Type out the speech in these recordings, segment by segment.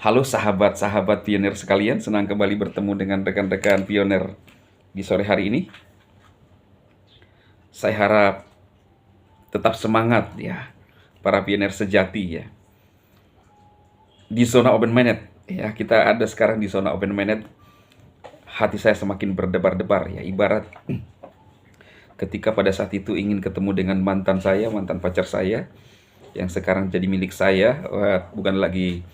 Halo sahabat-sahabat pionir sekalian, senang kembali bertemu dengan rekan-rekan pionir di sore hari ini. Saya harap tetap semangat ya, para pionir sejati ya. Di zona open minded ya, kita ada sekarang di zona open minded. Hati saya semakin berdebar-debar ya, ibarat ketika pada saat itu ingin ketemu dengan mantan pacar saya yang sekarang jadi milik saya. Bukan lagi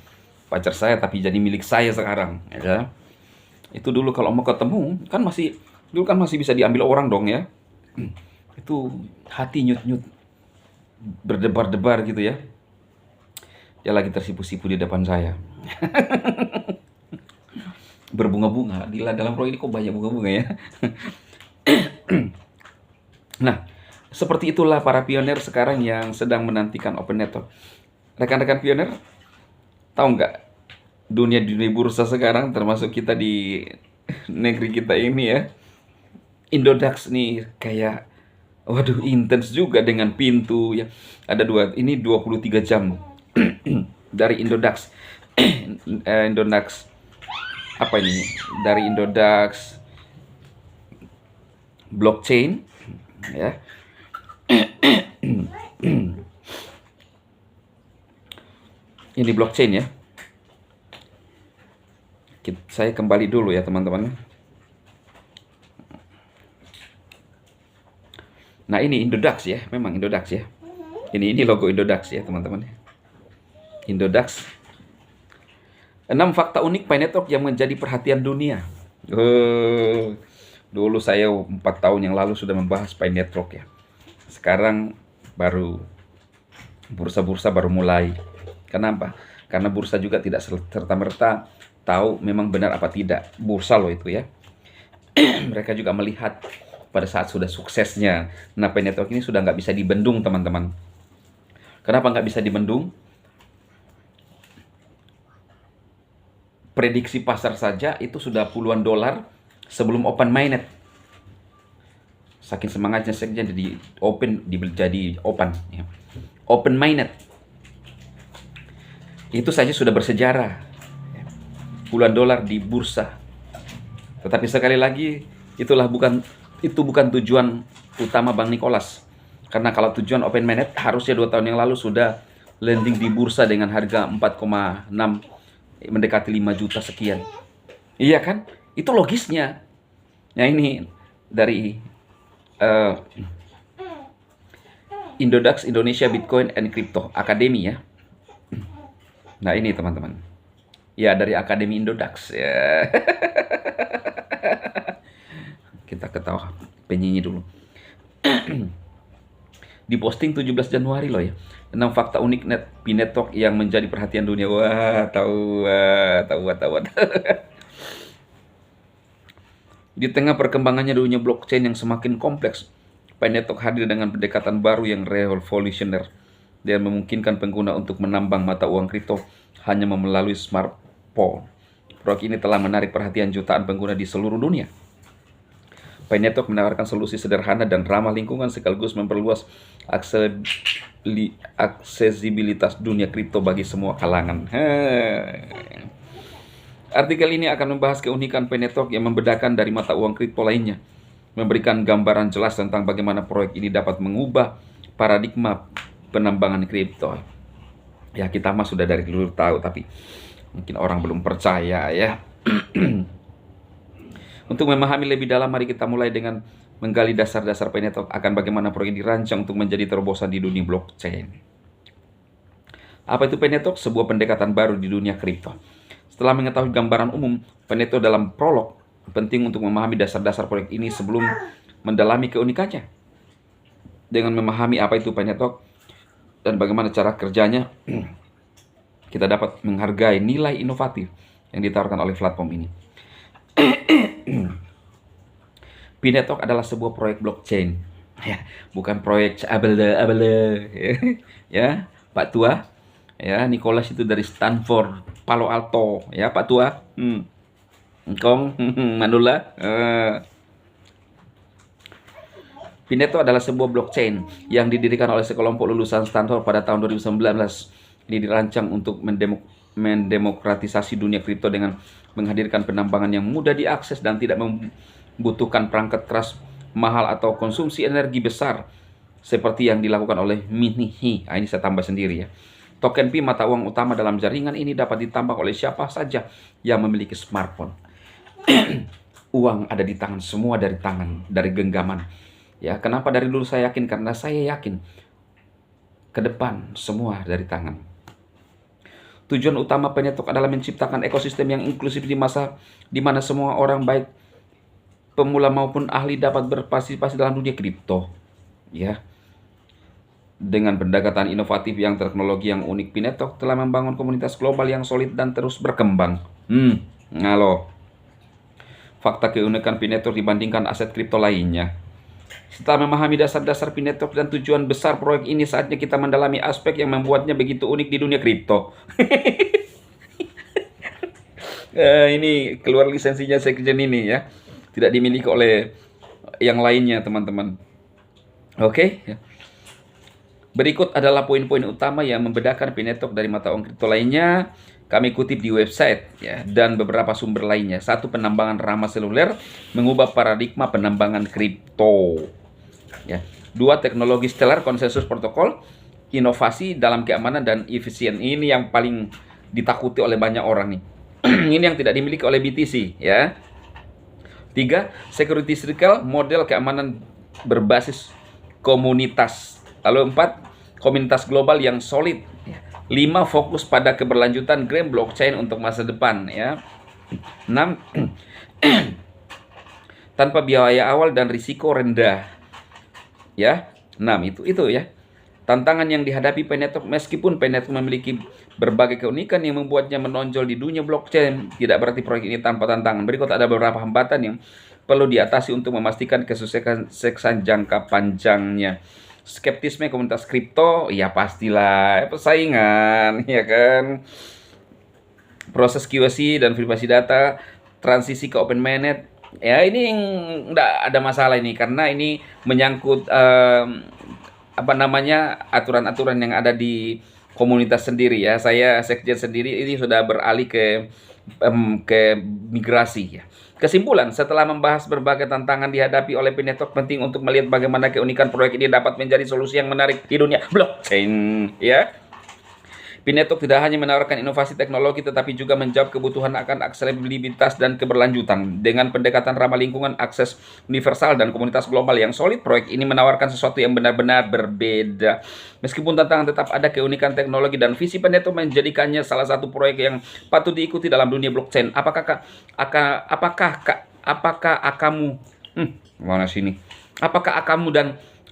pacar saya tapi jadi milik saya sekarang ya. Itu dulu kalau mau ketemu kan masih bisa diambil orang dong ya. Itu hati nyut-nyut berdebar-debar gitu ya. Dia lagi tersipu-sipu di depan saya. Berbunga-bunga. Gila, dalam proyek ini kok banyak bunga-bunga ya. Nah, seperti itulah para pionir sekarang yang sedang menantikan open network. Rekan-rekan pionir, tahu nggak dunia bursa sekarang termasuk kita di negeri kita ini ya, Indodax nih kayak waduh intens juga dengan pintu ya. Ada ini 23 jam dari Indodax. Indodax apa ini? Dari Indodax blockchain ya. Ini blockchain ya. Saya kembali dulu ya teman-teman. Nah ini Indodax ya, memang Indodax ya. Ini logo Indodax ya teman-teman. Indodax. 6 fakta unik Pi Network yang menjadi perhatian dunia. Dulu saya 4 tahun yang lalu sudah membahas Pi Network ya. Sekarang baru bursa-bursa baru mulai. Kenapa? Karena bursa juga tidak serta-merta tahu memang benar apa tidak. Bursa loh itu ya. Mereka juga melihat pada saat sudah suksesnya. Nah, Pi Network ini sudah nggak bisa dibendung, teman-teman. Kenapa nggak bisa dibendung? Prediksi pasar saja itu sudah puluhan dolar sebelum open mainnet. Saking semangatnya sekjen jadi open ya. Open mainnet. Itu saja sudah bersejarah. Puluhan dolar di bursa. Tetapi sekali lagi itu bukan tujuan utama Bang Nicholas. Karena kalau tujuan open mainnet harusnya 2 tahun yang lalu sudah landing di bursa dengan harga 4,6 mendekati 5 juta sekian. Iya kan? Itu logisnya. Nah ini dari Indodax Indonesia Bitcoin and Crypto Academy ya. Nah ini teman-teman. Ya dari Akademi Indodax ya. Kita ketawa penyanyi dulu. Diposting 17 Januari loh ya. 6 fakta unik Pi Network yang menjadi perhatian dunia. Wah, tahu. Di tengah perkembangannya dunia blockchain yang semakin kompleks, Pi Network hadir dengan pendekatan baru yang revolusioner dan memungkinkan pengguna untuk menambang mata uang kripto hanya melalui smartphone. Proyek ini telah menarik perhatian jutaan pengguna di seluruh dunia. Pi Network menawarkan solusi sederhana dan ramah lingkungan sekaligus memperluas aksesibilitas dunia kripto bagi semua kalangan. Artikel ini akan membahas keunikan Pi Network yang membedakan dari mata uang kripto lainnya, memberikan gambaran jelas tentang bagaimana proyek ini dapat mengubah paradigma penambangan kripto. Ya kita mah sudah dari dulu tahu, tapi mungkin orang belum percaya ya. Untuk memahami lebih dalam, mari kita mulai dengan menggali dasar-dasar Pi Network akan bagaimana proyek dirancang untuk menjadi terobosan di dunia blockchain. Apa itu Pi Network? Sebuah pendekatan baru di dunia kripto. Setelah mengetahui gambaran umum Pi Network dalam prolog, penting untuk memahami dasar-dasar proyek ini sebelum mendalami keunikannya. Dengan memahami apa itu Pi Network dan bagaimana cara kerjanya, kita dapat menghargai nilai inovatif yang ditawarkan oleh platform ini. Pi Network adalah sebuah proyek blockchain, ya, bukan proyek abele ya, Pak Tua, ya, Nicholas itu dari Stanford, Palo Alto, ya, Pak Tua, Kong, Manula. Pi Network adalah sebuah blockchain yang didirikan oleh sekelompok lulusan Stanford pada tahun 2019. Ini dirancang untuk mendemokratisasi dunia kripto dengan menghadirkan penambangan yang mudah diakses dan tidak membutuhkan perangkat keras mahal atau konsumsi energi besar seperti yang dilakukan oleh Minihi. Ini saya tambah sendiri ya. Token Pi, mata uang utama dalam jaringan ini, dapat ditambah oleh siapa saja yang memiliki smartphone. Uang ada di tangan, semua dari genggaman. Ya, kenapa dari dulu saya yakin? Karena saya yakin ke depan semua dari tangan. Tujuan utama Penetok adalah menciptakan ekosistem yang inklusif di masa di mana semua orang, baik pemula maupun ahli, dapat berpartisipasi dalam dunia kripto. Ya. Dengan pendekatan inovatif yang teknologi yang unik, Pinetok telah membangun komunitas global yang solid dan terus berkembang. Halo. Fakta keunikan Pinetok dibandingkan aset kripto lainnya. Setelah memahami dasar-dasar Pinetok dan tujuan besar proyek ini, saatnya kita mendalami aspek yang membuatnya begitu unik di dunia kripto. Ini keluar lisensinya Sekjen ini ya. Tidak dimiliki oleh yang lainnya, teman-teman. Oke. Berikut adalah poin-poin utama yang membedakan Pinetok dari mata uang kripto lainnya. Kami kutip di website ya, dan beberapa sumber lainnya. 1. Penambangan ramah seluler mengubah paradigma penambangan kripto. Ya. 2. Teknologi stellar konsensus protokol, inovasi dalam keamanan dan efisien. Ini yang paling ditakuti oleh banyak orang nih. Ini yang tidak dimiliki oleh BTC ya. 3. Security circle, model keamanan berbasis komunitas. Lalu 4. Komunitas global yang solid. 5. Fokus pada keberlanjutan Gram blockchain untuk masa depan ya. 6. Tanpa biaya awal dan risiko rendah. Ya. 6 itu ya. Tantangan yang dihadapi Pinetok, meskipun Pinetok memiliki berbagai keunikan yang membuatnya menonjol di dunia blockchain, tidak berarti proyek ini tanpa tantangan. Berikut ada beberapa hambatan yang perlu diatasi untuk memastikan kesuksesan jangka panjangnya. Skeptisme komunitas kripto, ya pastilah, persaingan, ya kan. Proses QC dan verifikasi data, transisi ke open mainnet, ya ini enggak ada masalah ini, karena ini menyangkut aturan-aturan yang ada di komunitas sendiri ya. Saya Sekjen sendiri ini sudah beralih ke migrasi ya. Kesimpulan, setelah membahas berbagai tantangan dihadapi oleh Pinetok, penting untuk melihat bagaimana keunikan proyek ini dapat menjadi solusi yang menarik di dunia blockchain ya. Pinetok tidak hanya menawarkan inovasi teknologi, tetapi juga menjawab kebutuhan akan aksesibilitas dan keberlanjutan. Dengan pendekatan ramah lingkungan, akses universal, dan komunitas global yang solid, proyek ini menawarkan sesuatu yang benar-benar berbeda. Meskipun tantangan, tetap ada keunikan teknologi dan visi Pinetok menjadikannya salah satu proyek yang patut diikuti dalam dunia blockchain. Apakah kamu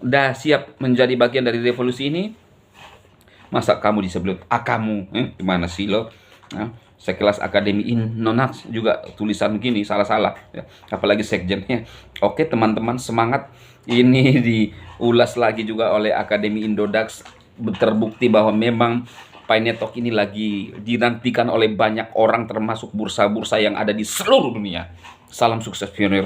dah siap menjadi bagian dari revolusi ini? Masa kamu disebut akamu? Gimana sih lo? Nah, sekelas Akademi Indodax juga tulisan begini salah-salah ya. Apalagi sekjennya. Oke teman-teman, semangat. Ini diulas lagi juga oleh Akademi Indodax. Terbukti bahwa memang Pinetok ini lagi dinantikan oleh banyak orang, termasuk bursa-bursa yang ada di seluruh dunia. Salam sukses pionir.